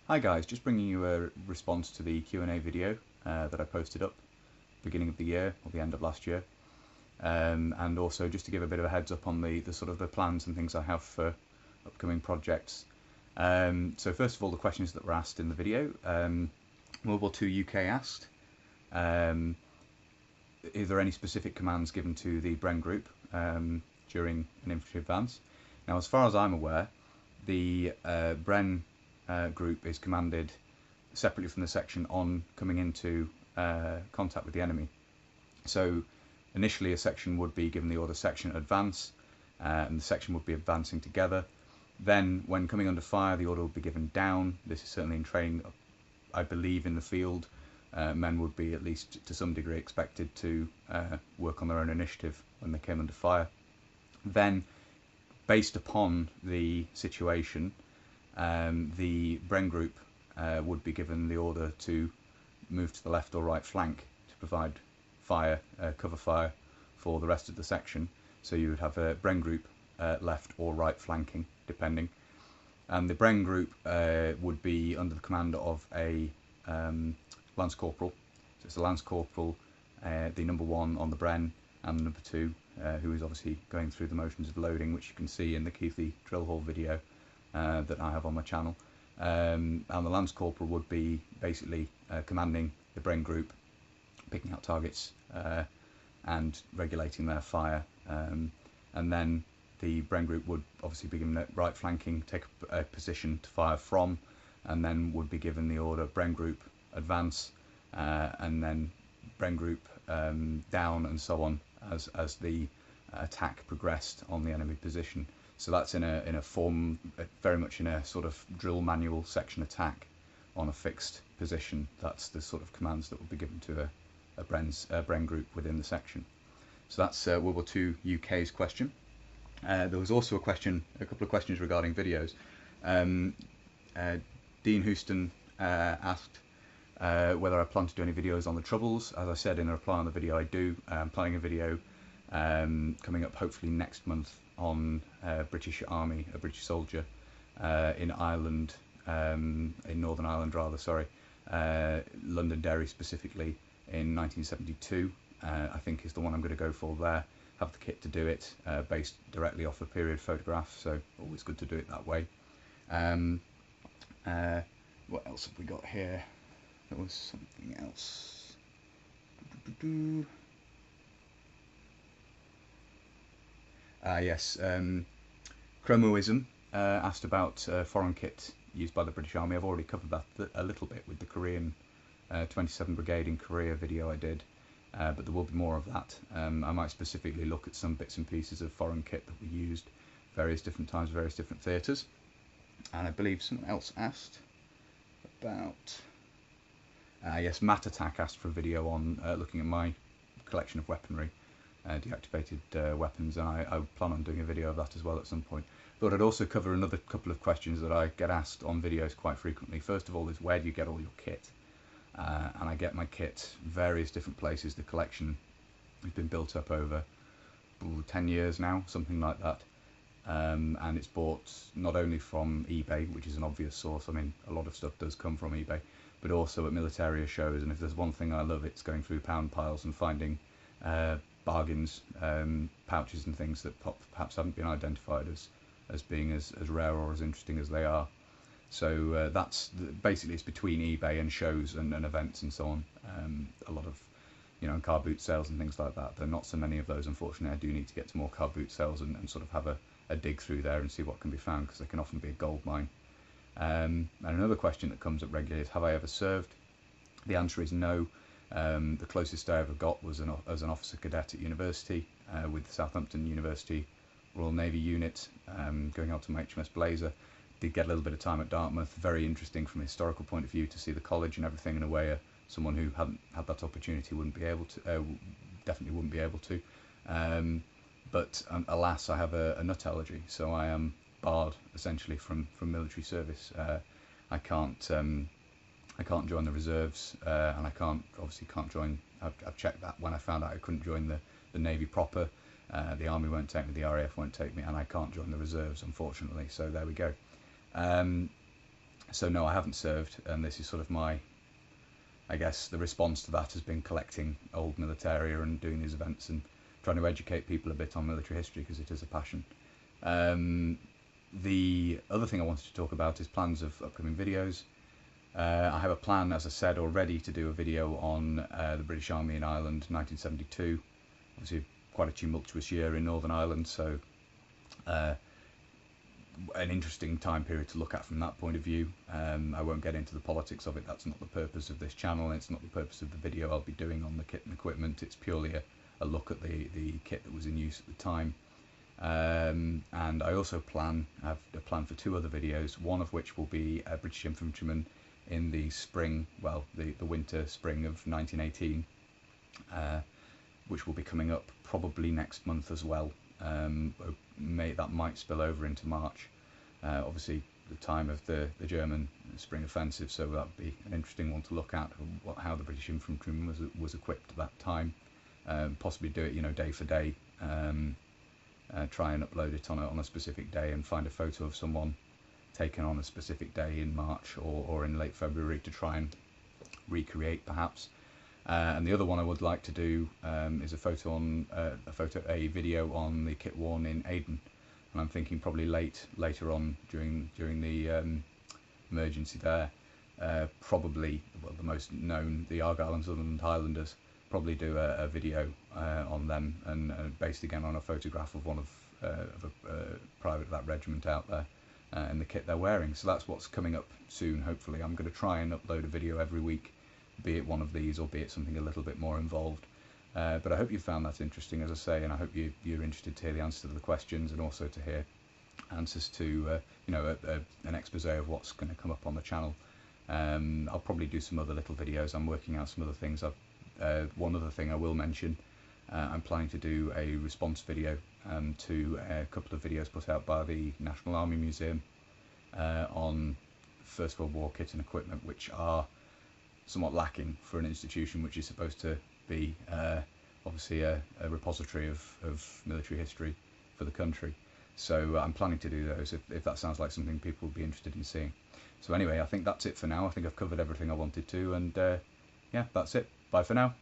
Hi guys, just bringing you a response to the Q&A video that I posted up beginning of the year or the end of last year, and also just to give a bit of a heads up on the sort of the plans and things I have for upcoming projects. So first of all, the questions that were asked in the video. World War II UK asked, is there any specific commands given to the Bren group during an infantry advance? Now, as far as I'm aware, the Bren group is commanded separately from the section on coming into contact with the enemy. So initially a section would be given the order section advance, and the section would be advancing together. Then when coming under fire, the order would be given down. This is certainly in training, I believe, in the field. Men would be, at least to some degree, expected to work on their own initiative when they came under fire. Then, based upon the situation, the Bren group would be given the order to move to the left or right flank to provide fire, cover fire for the rest of the section. So you would have a Bren group left or right flanking, depending. And the Bren group would be under the command of a Lance Corporal. So it's the Lance Corporal, the number 1 on the Bren, and the number 2, who is obviously going through the motions of loading, which you can see in the Keithley drill hall video that I have on my channel. And the Lance Corporal would be basically commanding the Bren group, picking out targets and regulating their fire. And then the Bren group would obviously be given right flanking, take a position to fire from, and then would be given the order Bren group advance, and then Bren group down, and so on as the attack progressed on the enemy position. So that's in a form, very much in a sort of drill manual section attack on a fixed position. That's the sort of commands that will be given to a Bren group within the section. So that's World War II UK's question. There was also a couple of questions regarding videos. Dean Houston asked whether I plan to do any videos on the Troubles. As I said in a reply on the video, I do. I'm planning a video coming up hopefully next month on British Army, a British soldier in Ireland, in Northern Ireland rather, sorry, Londonderry specifically in 1972, I think is the one I'm going to go for there. Have the kit to do it, based directly off a period photograph, so always good to do it that way. What else have we got here? There was something else. Yes, Chromoism asked about foreign kit used by the British Army. I've already covered that a little bit with the Korean 27 Brigade in Korea video I did, but there will be more of that. I might specifically look at some bits and pieces of foreign kit that we used various different times, various different theatres. And I believe someone else asked about... yes, Matt Attack asked for a video on looking at my collection of weaponry, deactivated weapons, and I plan on doing a video of that as well at some point. Thought I'd also cover another couple of questions that I get asked on videos quite frequently. First of all is, where do you get all your kit? And I get my kit various different places. The collection has been built up over 10 years now, something like that. And it's bought not only from eBay, which is an obvious source. I mean, a lot of stuff does come from eBay, but also at militaria shows. And if there's one thing I love, it's going through pound piles and finding bargains, pouches and things that perhaps haven't been identified as being as rare or as interesting as they are. So that's basically, it's between eBay and shows and events and so on. A lot of, car boot sales and things like that. There are not so many of those, unfortunately. I do need to get to more car boot sales and sort of have a dig through there and see what can be found, because they can often be a gold mine. And another question that comes up regularly is, have I ever served? The answer is no. The closest I ever got was as an officer cadet at university with the Southampton University Royal Navy unit, going out to my HMS Blazer. Did get a little bit of time at Dartmouth. Very interesting from a historical point of view to see the college and everything in a way someone who hadn't had that opportunity wouldn't be able to, definitely wouldn't be able to. But alas, I have a nut allergy, so I am barred essentially from military service. I can't join the reserves, and I obviously can't join. I've checked that when I found out I couldn't join the Navy proper. The Army won't take me, the RAF won't take me, and I can't join the reserves, unfortunately. So there we go. So no, I haven't served, and this is sort of my, I guess the response to that has been collecting old militaria and doing these events and trying to educate people a bit on military history because it is a passion. The other thing I wanted to talk about is plans of upcoming videos. I have a plan, as I said already, to do a video on the British Army in Ireland 1972. Obviously quite a tumultuous year in Northern Ireland, so an interesting time period to look at from that point of view. I won't get into the politics of it, that's not the purpose of this channel, it's not the purpose of the video I'll be doing on the kit and equipment, it's purely a look at the kit that was in use at the time. And I also have a plan for 2 other videos, one of which will be a British infantryman in the spring, well, the winter spring of 1918, which will be coming up probably next month as well. That might spill over into March. Obviously the time of the German spring offensive, so that'd be an interesting one to look at, how the British infantryman was equipped at that time. Possibly do it, day for day. Try and upload it on a specific day and find a photo of someone taken on a specific day in March or in late February to try and recreate perhaps. And the other one I would like to do is a video on the kit worn in Aden, and I'm thinking probably later on during the emergency there. Probably, well, the most known, the Argyll and Sutherland Highlanders. Probably do a video on them, and based again on a photograph of one of a private of that regiment out there in the kit they're wearing. So that's what's coming up soon. Hopefully, I'm going to try and upload a video every week, be it one of these or be it something a little bit more involved. But I hope you found that interesting, as I say, and I hope you're interested to hear the answers to the questions and also to hear answers to an expose of what's going to come up on the channel. I'll probably do some other little videos. I'm working out some other things. One other thing I will mention, I'm planning to do a response video to a couple of videos put out by the National Army Museum on First World War kit and equipment, which are somewhat lacking for an institution which is supposed to be obviously a repository of military history for the country. So I'm planning to do those if that sounds like something people would be interested in seeing. So anyway, I think that's it for now. I think I've covered everything I wanted to, and yeah, that's it. Bye for now.